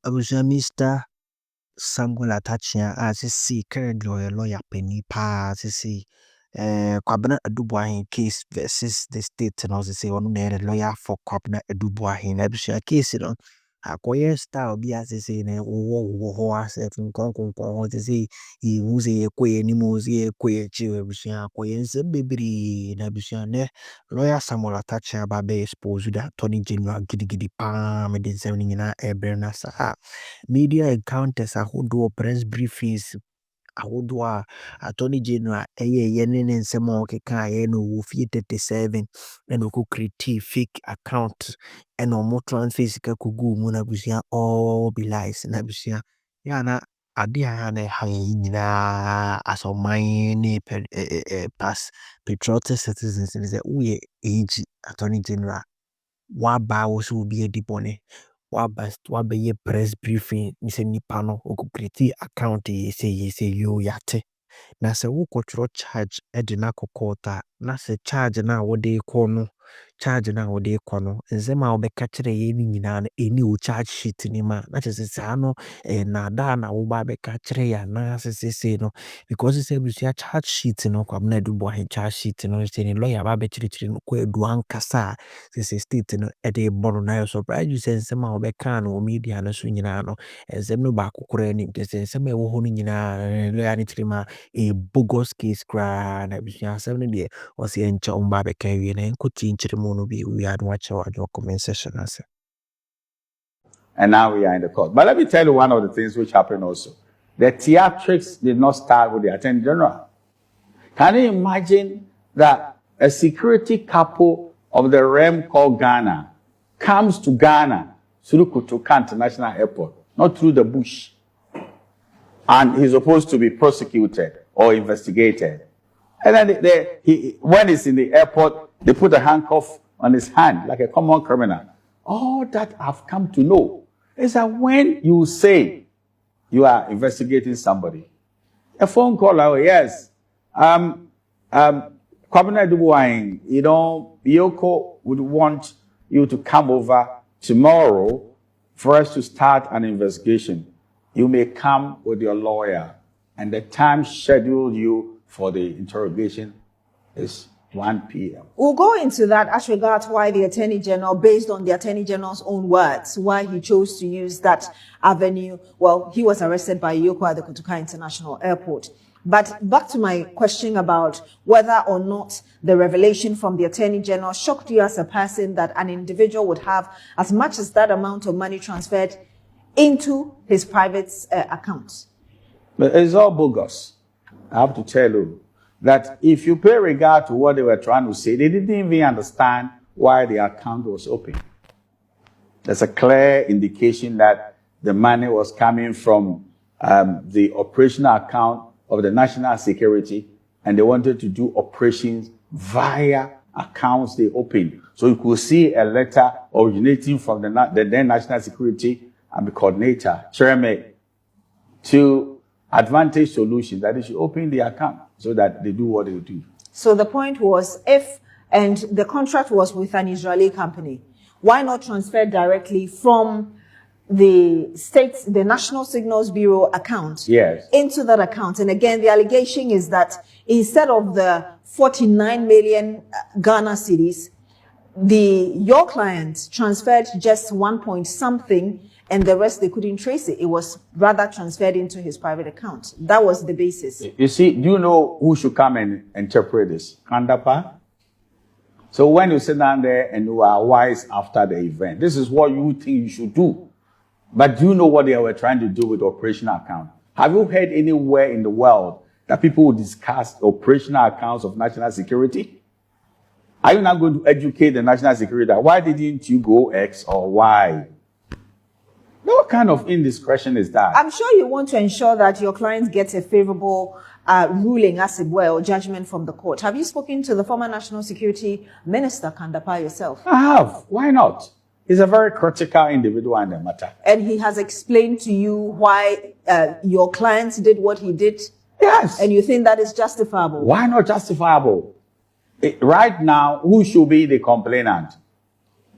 Abuja Mr. Samuel Atachia as a see current lawyer penny pa see Kwabena Boahen case versus the state and also say one lawyer for Kwabena Boahen Abuja case akoye style bi asese na wo asef nkonkon say he who's a kwe ni mozi kwe chi abusia akoye nsem bebre na abusia ne lawyer Samuel Atachia ba be expose that Attorney General gidigidi pa me den sem ni na ebre na sa media encounters ahodo press briefings ahodo Attorney General ye ne nsem o keka ye no wo fie 37 and o create fake account and no transfer sika kugu mu na busia all be lies na busia ya na ade a na ha nyina asoman ne pass patriotic citizens ni say we age Attorney General wa ba wo so be edibone wa be ye press briefing ni say nipa no o create account say yo yate na se wo control charge edina kokota na se charge na wo de kono charge na wo de kono nzema wo be ka kire ye ni nyina na eni o charge sheet ni ma na se sa no na da na wo ba be ka kire ya na se no because say we see charge sheet no kwa na do Boahen charge sheet no say ni lawyer ba be kire no ko edu ankasa se state no e de bono na yo surprise you say nzema wo be ka no media no so nyina no nzem no ba kokora ni say nzema e wo ho ni nyina lawyer ni trima a bogus case cry na bishia 7 day was in Chomba Bekai and could change the mono be we had watch our comment session. And now we are in the court. But let me tell you one of the things which happened also. The theatrics did not start with the Attorney General. Can you imagine that a security couple of the realm called Ghana comes to Ghana through Kutuka International Airport, not through the bush, and he's supposed to be prosecuted or investigated. And then when he's in the airport, they put a handcuff on his hand like a common criminal. All that I've come to know is that when you say you are investigating somebody, a phone call, oh yes, Kwabena Boahen, Yoko would want you to come over tomorrow for us to start an investigation. You may come with your lawyer, and the time scheduled you for the interrogation is 1 p.m. We'll go into that as regards why the Attorney General, based on the Attorney General's own words, why he chose to use that avenue. Well, he was arrested by Yoko at the Kutuka International Airport. But back to my question about whether or not the revelation from the Attorney General shocked you as a person that an individual would have as much as that amount of money transferred into his private account. But it's all bogus. I have to tell you that if you pay regard to what they were trying to say, they didn't even understand why the account was open. There's a clear indication that the money was coming from the operational account of the national security, and they wanted to do operations via accounts they opened. So you could see a letter originating from the then national security and the coordinator, chairman, to Advantage Solutions, that they should open the account so that they do what they do. So the point was, and the contract was with an Israeli company, why not transfer directly from the National Signals Bureau account into that account? And again, the allegation is that instead of the 49 million Ghana cedis, your client transferred just 1 point something, and the rest they couldn't trace it. It was rather transferred into his private account. That was the basis. You see, do you know who should come and interpret this? Kandapa. So when you sit down there and you are wise after the event, this is what you think you should do. But do you know what they were trying to do with the operational account? Have you heard anywhere in the world that people will discuss operational accounts of national security? Are you not going to educate the national security that why didn't you go X or Y? What kind of indiscretion is that? I'm sure you want to ensure that your client gets a favorable ruling, as it were, or judgment from the court. Have you spoken to the former National Security Minister, Kandapa, yourself? I have. Why not? He's a very critical individual in the matter. And he has explained to you why your client did what he did? Yes. And you think that is justifiable? Why not justifiable? Right now, who should be the complainant?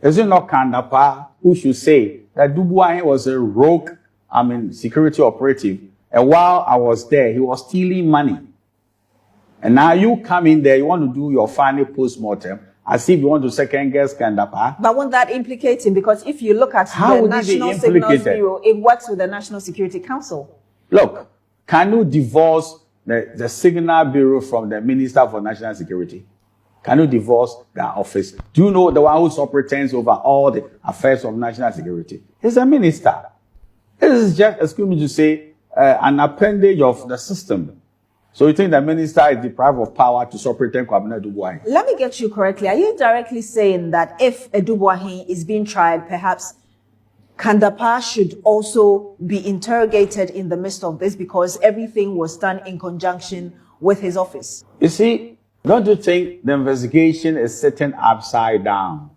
Is it not Kandapa who should say that Boahen was a rogue security operative, and while I was there, he was stealing money. And now you come in there, you want to do your final post-mortem, as if you want to second-guess Kandapa. But won't that implicate him? Because if you look at the National Signals Bureau, it works with the National Security Council. Look, can you divorce the Signal Bureau from the Minister for National Security? Can you divorce that office? Do you know the one who superintends over all the affairs of national security? He's a minister. This is just, excuse me to say, an appendage of the system. So you think the minister is deprived of power to superintend Kwabena Boahen? Let me get you correctly. Are you directly saying that if Boahen is being tried, perhaps Kandapa should also be interrogated in the midst of this because everything was done in conjunction with his office? You see, don't you think the investigation is sitting upside down?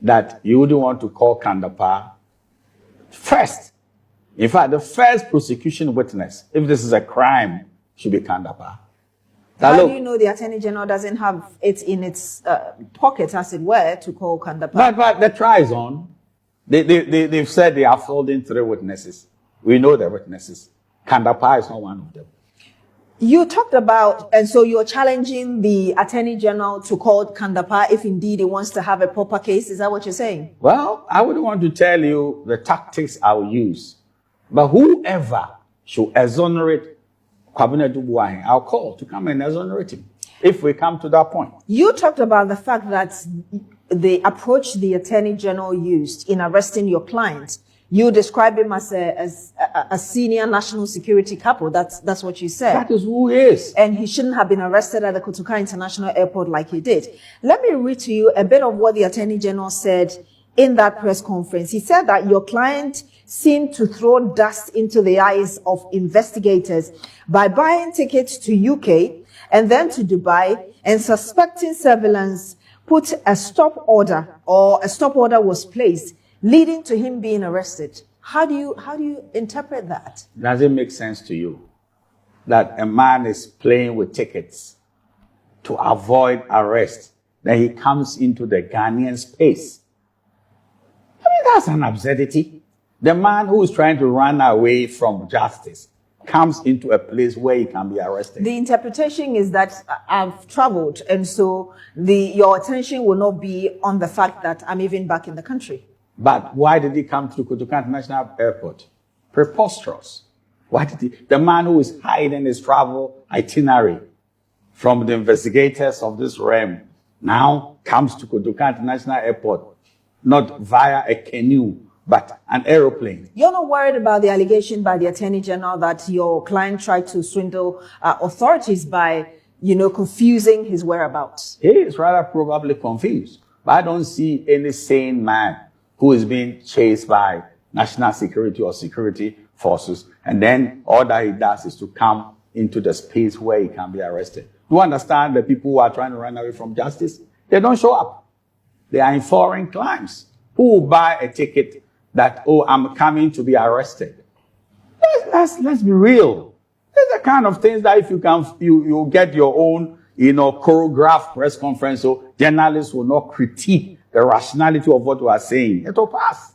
That you wouldn't want to call Kandapa first. In fact, the first prosecution witness, if this is a crime, should be Kandapa. How do you know the Attorney General doesn't have it in its pocket, as it were, to call Kandapa? But the trial is on. They've said they are holding 3 witnesses. We know the witnesses. Kandapa is not one of them. You talked about, and so you're challenging the Attorney General to call Kandapa if indeed he wants to have a proper case. Is that what you're saying? Well, I wouldn't want to tell you the tactics I will use. But whoever should exonerate Kwabena Boahen, I'll call to come and exonerate him, if we come to that point. You talked about the fact that the approach the Attorney General used in arresting your client, you describe him as a senior national security couple. That's what you said. That is who he is. And he shouldn't have been arrested at the Kotoka International Airport like he did. Let me read to you a bit of what the Attorney General said in that press conference. He said that your client seemed to throw dust into the eyes of investigators by buying tickets to UK and then to Dubai, and suspecting surveillance put a stop order was placed, leading to him being arrested. How do you interpret that? Does it make sense to you that a man is playing with tickets to avoid arrest, then he comes into the Ghanaian space? I mean, that's an absurdity. The man who is trying to run away from justice comes into a place where he can be arrested. The interpretation is that I've traveled, and so your attention will not be on the fact that I'm even back in the country. But why did he come to Kotoka International Airport? Preposterous. Why did he? The man who is hiding his travel itinerary from the investigators of this realm now comes to Kotoka International Airport, not via a canoe, but an aeroplane. You're not worried about the allegation by the Attorney General that your client tried to swindle authorities by, confusing his whereabouts? He is rather probably confused. But I don't see any sane man who is being chased by national security or security forces, and then all that he does is to come into the space where he can be arrested. Do you understand the people who are trying to run away from justice? They don't show up. They are in foreign climes. Who will buy a ticket that, I'm coming to be arrested? Let's be real. These are the kind of things that if you can, you get your own, choreographed press conference, so journalists will not critique the rationality of what we are saying. It will pass.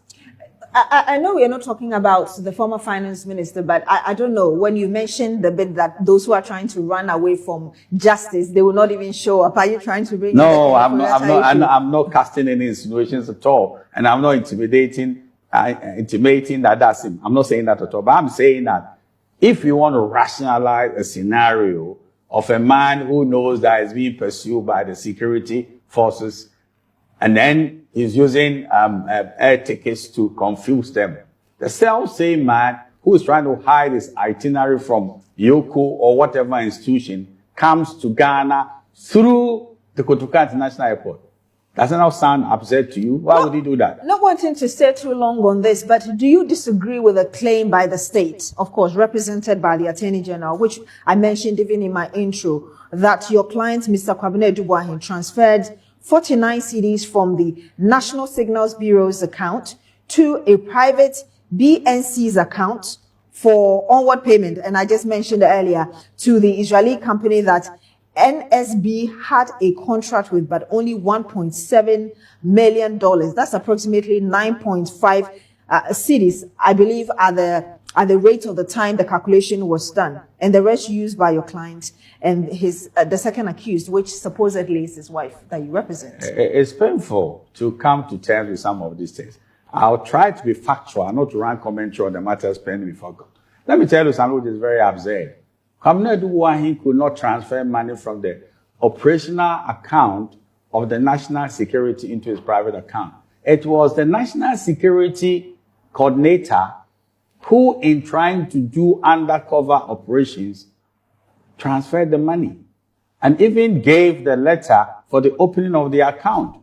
I know we are not talking about the former finance minister, but I don't know, when you mentioned the bit that those who are trying to run away from justice, they will not even show up. Are you trying to bring? No, I'm not casting any insinuations at all, and I'm not intimating that that's him. I'm not saying that at all, but I'm saying that if you want to rationalize a scenario of a man who knows that is being pursued by the security forces, and then he's using air tickets to confuse them. The self-same man who is trying to hide his itinerary from Yoko or whatever institution comes to Ghana through the Kotoka International Airport. Doesn't that sound absurd to you? Why would he do that? Not wanting to stay too long on this, but do you disagree with a claim by the state, of course, represented by the Attorney General, which I mentioned even in my intro, that your client, Mr. Kwabena Boahen, transferred 49 CDs from the National Signals Bureau's account to a private BNC's account for onward payment, and I just mentioned earlier, to the Israeli company that NSB had a contract with, but only $1.7 million. That's approximately 9.5 cities, I believe, are the at the rate of the time the calculation was done, and the rest used by your client and his the second accused, which supposedly is his wife that you represent. It's painful to come to terms with some of these things. I'll try to be factual, not to run commentary on the matters pending before God. Let me tell you something which is very absurd. Boahen could not transfer money from the operational account of the national security into his private account. It was the national security coordinator who, in trying to do undercover operations, transferred the money and even gave the letter for the opening of the account.